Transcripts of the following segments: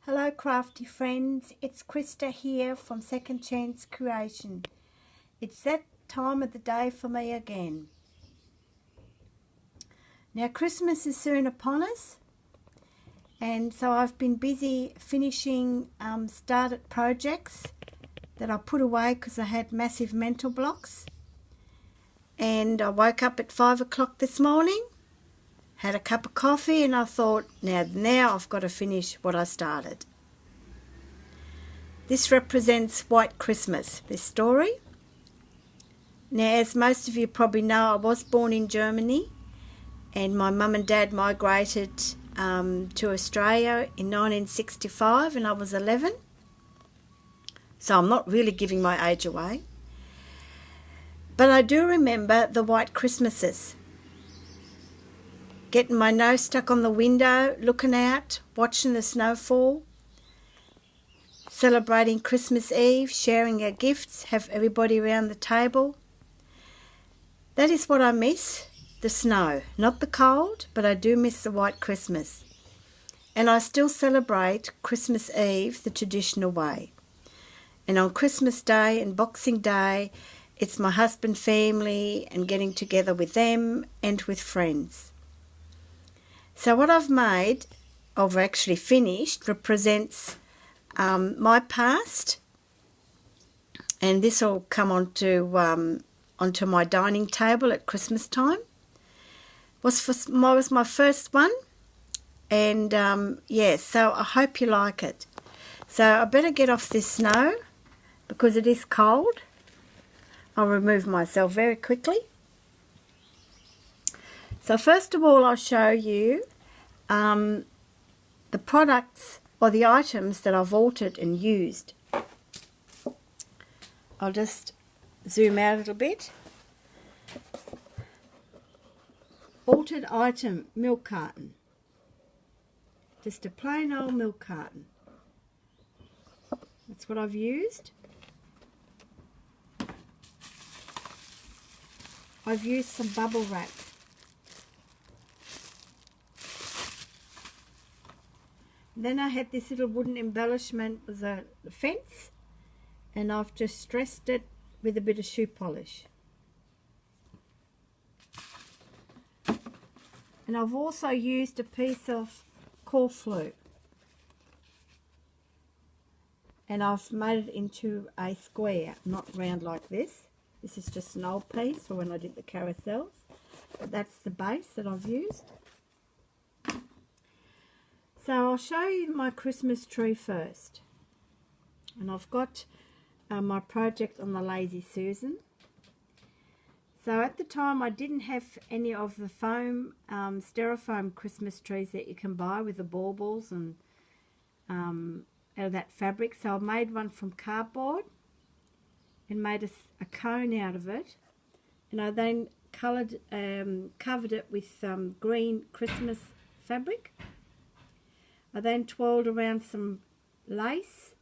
Hello crafty friends, it's Krista here from Second Chance Creation. It's that time of the day for me again. Now Christmas is soon upon us, and so I've been busy finishing started projects that I put away because I had massive mental blocks. And I woke up at 5 o'clock this morning, had a cup of coffee, and I thought, now I've got to finish what I started. This represents White Christmas, this story. Now, as most of you probably know, I was born in Germany, and my mum and dad migrated to Australia in 1965, and I was 11. So I'm not really giving my age away. But I do remember the white Christmases. Getting my nose stuck on the window, looking out, watching the snowfall, celebrating Christmas Eve, sharing our gifts, have everybody around the table. That is what I miss, the snow. Not the cold, but I do miss the white Christmas. And I still celebrate Christmas Eve the traditional way. And on Christmas Day and Boxing Day, it's my husband, family, and getting together with them and with friends. So what I've made, I've actually finished, represents my past, and this will come onto my dining table at Christmas time. Was my first one, and so I hope you like it. So I better get off this snow because it is cold. I'll remove myself very quickly. So first of all, I'll show you the products or the items that I've altered and used. I'll just zoom out a little bit. Altered item, milk carton. Just a plain old milk carton. That's what I've used. I've used some bubble wrap. Then I had this little wooden embellishment with a fence, and I've just stressed it with a bit of shoe polish. And I've also used a piece of corflute, and I've made it into a square, not round like this. This is just an old piece for when I did the carousels, but that's the base that I've used. So I'll show you my Christmas tree first. And I've got my project on the Lazy Susan. So at the time I didn't have any of the foam, styrofoam Christmas trees that you can buy with the baubles and out of that fabric. So I made one from cardboard and made a cone out of it. And I then covered it with green Christmas fabric. I then twirled around some lace,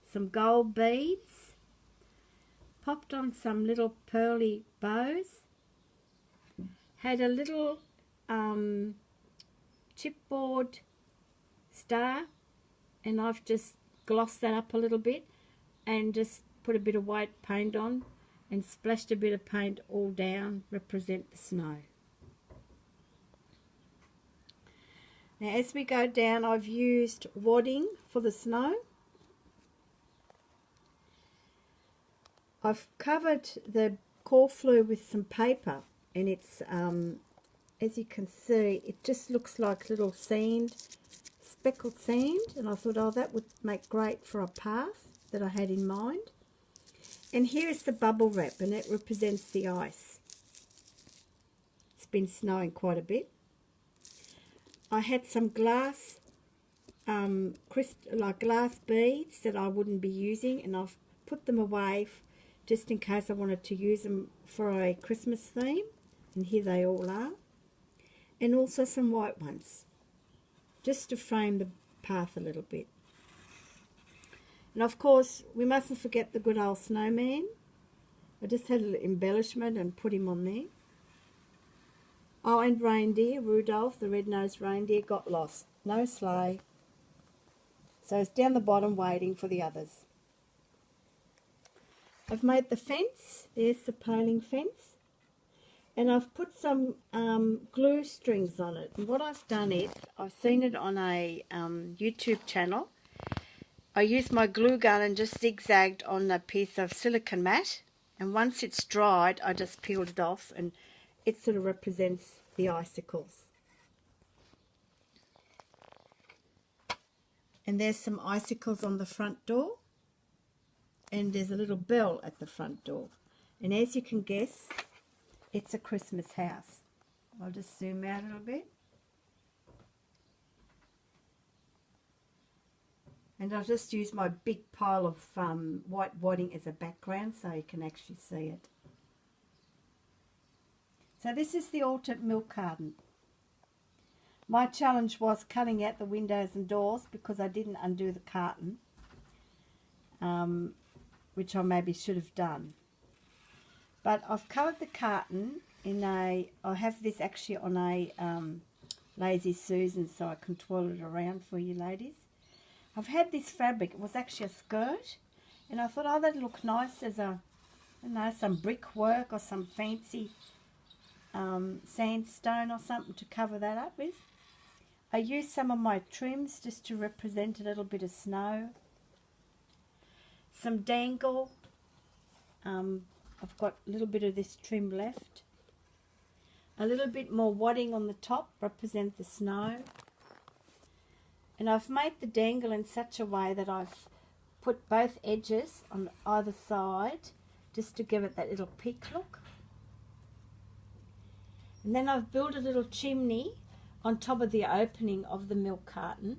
some gold beads, popped on some little pearly bows, had a little chipboard star, and I've just glossed that up a little bit and just put a bit of white paint on and splashed a bit of paint all down, represent the snow. Now as we go down, I've used wadding for the snow. I've covered the corflute with some paper, and it's, as you can see, it just looks like little sand, speckled sand, and I thought, oh, that would make great for a path that I had in mind. And here is the bubble wrap, and it represents the ice. It's been snowing quite a bit. I had some glass, glass beads that I wouldn't be using, and I've put them away just in case I wanted to use them for a Christmas theme, and here they all are. And also some white ones, just to frame the path a little bit. And of course, we mustn't forget the good old snowman. I just had a little embellishment and put him on there. Oh, and reindeer, Rudolph, the red-nosed reindeer, got lost. No sleigh. So it's down the bottom waiting for the others. I've made the fence. There's the paling fence. And I've put some glue strings on it. And what I've done is, I've seen it on a YouTube channel. I used my glue gun and just zigzagged on a piece of silicone mat. And once it's dried, I just peeled it off, and it sort of represents the icicles. And there's some icicles on the front door. And there's a little bell at the front door. And as you can guess, it's a Christmas house. I'll just zoom out a little bit. And I'll just use my big pile of white wadding as a background so you can actually see it. So this is the altered milk carton. My challenge was cutting out the windows and doors because I didn't undo the carton, which I maybe should have done. But I've covered the carton in I have this actually on a Lazy Susan, so I can twirl it around for you ladies. I've had this fabric, it was actually a skirt, and I thought, oh, that'd look nice as a, some brickwork or some fancy sandstone or something to cover that up with. I used some of my trims just to represent a little bit of snow. Some dangle. I've got a little bit of this trim left. A little bit more wadding on the top, represent the snow. And I've made the dangle in such a way that I've put both edges on either side just to give it that little peak look. And then I've built a little chimney on top of the opening of the milk carton.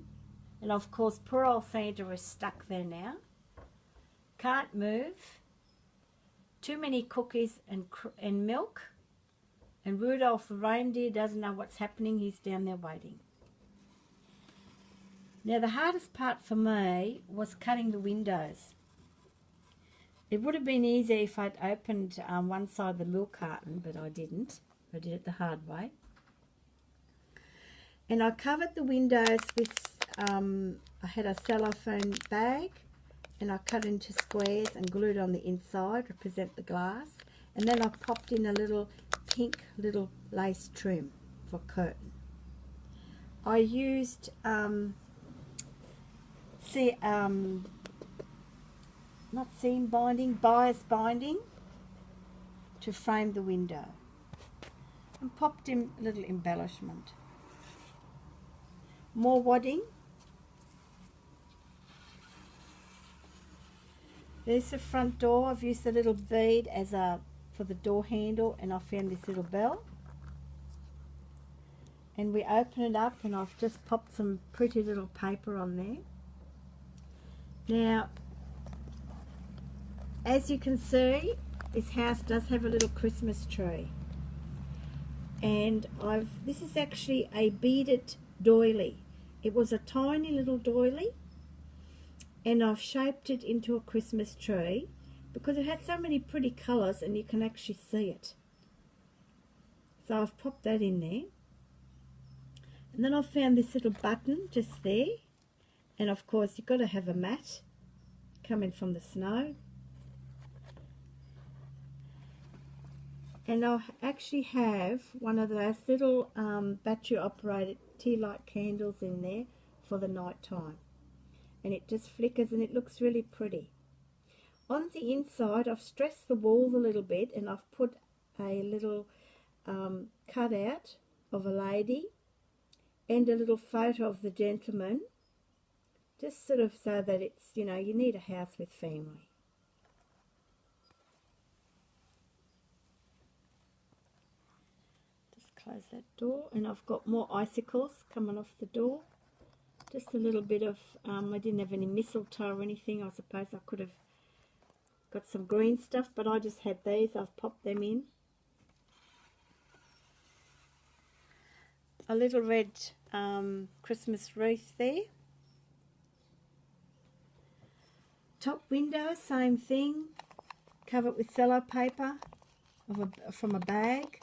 And of course, poor old Santa is stuck there now. Can't move. Too many cookies and milk. And Rudolph the reindeer doesn't know what's happening. He's down there waiting. Now the hardest part for me was cutting the windows. It would have been easier if I'd opened one side of the milk carton, but I didn't. I did it the hard way. And I covered the windows with, I had a cellophane bag, and I cut into squares and glued on the inside, represent the glass. And then I popped in a little pink little lace trim for curtain. I used not seam binding, bias binding to frame the window, and popped in a little embellishment. More wadding. There's the front door. I've used a little bead as for the door handle, and I found this little bell. And we open it up, and I've just popped some pretty little paper on there. Now, as you can see, this house does have a little Christmas tree. And this is actually a beaded doily. It was a tiny little doily, and I've shaped it into a Christmas tree because it had so many pretty colours and you can actually see it. So I've popped that in there. And then I found this little button just there. And of course you've got to have a mat coming from the snow. And I actually have one of those little battery operated tea light candles in there for the night time. And it just flickers and it looks really pretty. On the inside I've stressed the walls a little bit, and I've put a little cutout of a lady and a little photo of the gentleman, just sort of so that it's, you know, you need a house with family. Just close that door, and I've got more icicles coming off the door. Just a little bit of, I didn't have any mistletoe or anything. I suppose I could have got some green stuff, but I just had these. I've popped them in. A little red Christmas wreath there. Top window, same thing. Cover it with cello paper from a bag.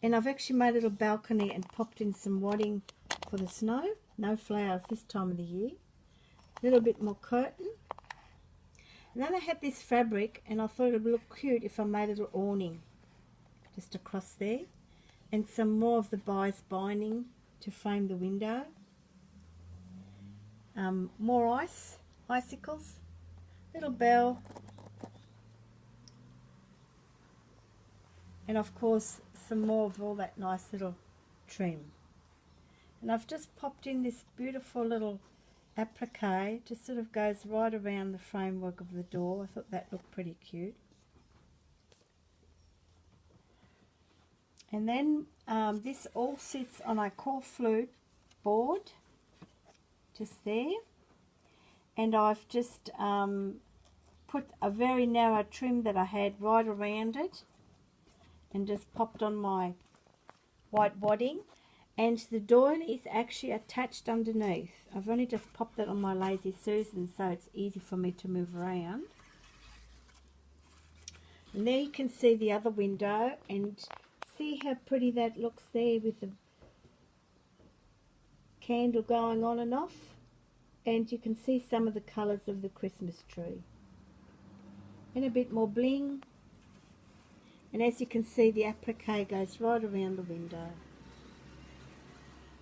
And I've actually made a little balcony and popped in some wadding for the snow. No flowers this time of the year. little bit more curtain. And then I had this fabric, and I thought it would look cute if I made a little awning just across there, and some more of the bias binding to frame the window. More icicles, little bell, and of course some more of all that nice little trim. And I've just popped in this beautiful little applique, just sort of goes right around the framework of the door. I thought that looked pretty cute. And then this all sits on a corflute board, just there. And I've just put a very narrow trim that I had right around it, and just popped on my white wadding. And the doily is actually attached underneath. I've only just popped it on my Lazy Susan so it's easy for me to move around. And there you can see the other window, and see how pretty that looks there with the candle going on and off. And you can see some of the colours of the Christmas tree. And a bit more bling. And as you can see, the applique goes right around the window.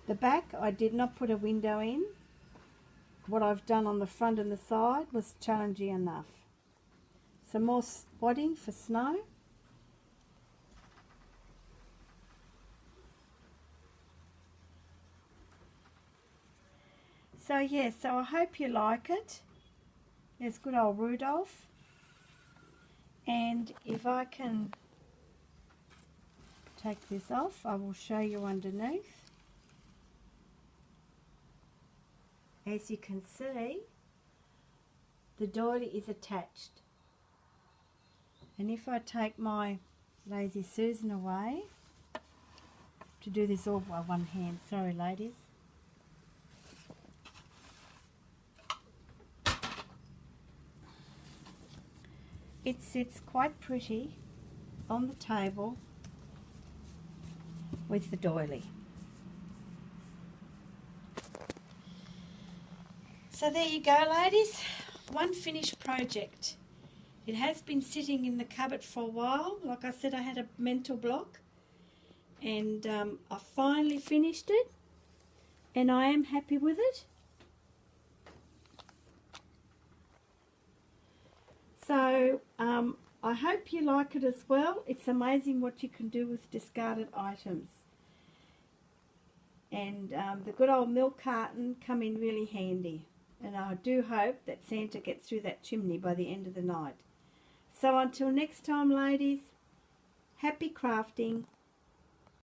The back, I did not put a window in. What I've done on the front and the side was challenging enough. Some more wadding for snow. So yeah, so I hope you like it. There's good old Rudolph. And if I can take this off, I will show you underneath. As you can see, the doily is attached. And if I take my Lazy Susan away, to do this all by one hand, sorry ladies. It sits quite pretty on the table with the doily. So there you go ladies, one finished project. It has been sitting in the cupboard for a while. Like I said, I had a mental block, and I finally finished it, and I am happy with it. So I hope you like it as well. It's amazing what you can do with discarded items. And the good old milk carton come in really handy. And I do hope that Santa gets through that chimney by the end of the night. So until next time ladies, happy crafting.